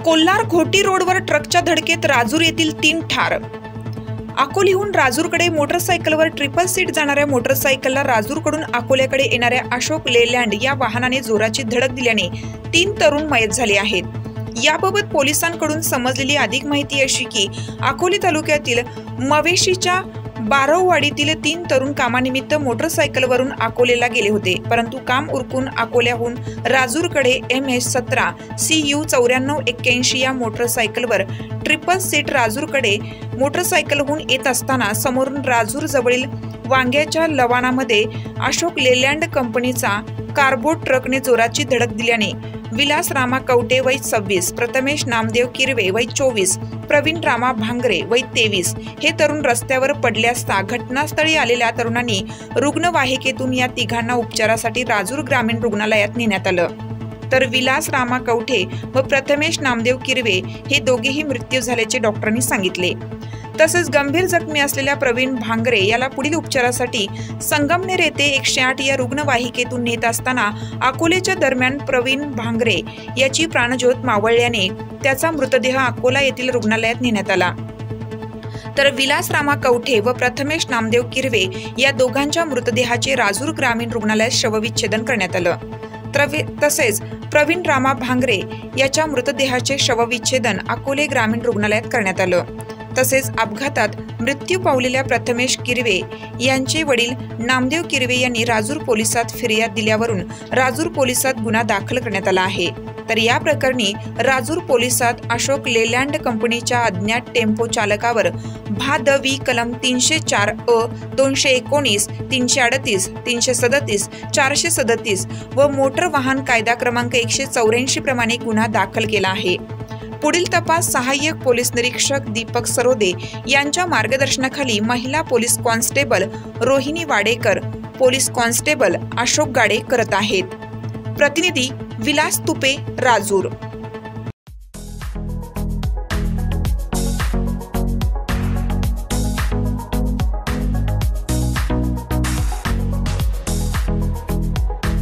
कोल्हार घोटी रोडवर ट्रकच्या धडकेत राजूर येथील 3 ठार। अकोलीहून राजूरकडे मोटरसायकलवर ट्रिपल सीट जाणाऱ्या मोटरसायकलला राजूरकडून अकोल्याकडे येणाऱ्या अशोक लेलँड या वाहनाने जोराची धडक दिल्याने 3 तरुण मयत झाले आहेत। याबाबत पोलिसांकडून समजलेली अधिक माहिती अशी की अकोली तालुक्यातील मवेशीच्या बारववाडीतील 3 तरुण कामानिमित्त मोटरसायकलवरून अकोलेला गेले होते, परंतु काम उरकून अकोल्याहून राजूरकडे MS17 CU 9481 या मोटरसायकलवर ट्रिपल सीट राजूरकडे मोटरसायकलहून येत असताना समोरून राजूर जवळील वांग्याच्या लवाणामध्ये अशोक लेलँड कंपनीचा कार्बोट ट्रकने जोराची धडक दिल्याने विलास रामा कवटे वय 26, प्रथमेश नामदेव किरवे वय 24, प्रवीण रामा भांगरे वय 23 हे तरुण रस्त्यावर पडले असता घटनास्थळी आलेल्या तरुणांनी रुग्णवाहिकेतून या तिघांना उपचारासाठी राजूर ग्रामीण रुग्णालयात नेण्यात आलं। तर विलास रामा कवटे व प्रथमेश नामदेव किरवे हे दोघेही मृत्यू झाल्याचे डॉक्टरांनी सांगितले। तसेच गंभीर जखमी असलेल्या प्रवीण भांगरे याला पुढील उपचारासाठी संगमनेर येथे 108 या रुग्णवाहिकेतून नेत असताना अकोलेच्या दरम्यान प्रवीण भांगरे याची प्राणज्योत मावळल्याने त्याचा मृतदेह अकोला येथील रुग्णालयात नेण्यात आला। तर विलास रामा कवठे व प्रथमेश नामदेव किरवे या दोघांच्या मृतदेहाचे राजूर ग्रामीण रुग्णालयात शवविच्छेदन करण्यात आलं। तसेच प्रवीण रामा भांगरे याच्या मृतदेहाचे शवविच्छेदन अकोले ग्रामीण रुग्णालयात करण्यात आलं। तसेच अपघातात मृत्यू पावलेल्या प्रथमेश किरवे यांचे वडील नामदेव किरवे यांनी राजूर पोलिसात फिर्याद दिल्यावरून राजूर पोलिसात गुन्हा दाखल करण्यात आला आहे। तर या प्रकरणी राजूर पोलिसात अशोक लेलँड कंपनीच्या अज्ञात टेम्पो चालकावर भादवी कलम 304 219 338 337 437 व मोटर वाहन कायदा क्रमांक 184 प्रमाणे गुन्हा दाखल केला आहे। पुढील तपास सहाय्यक पोलीस निरीक्षक दीपक सरोदे यांच्या मार्गदर्शनाखाली महिला police constable Rohini Wadekar, police constable Ashok Gade करत आहेत। प्रतिनिधी विलास तुपे, राजूर।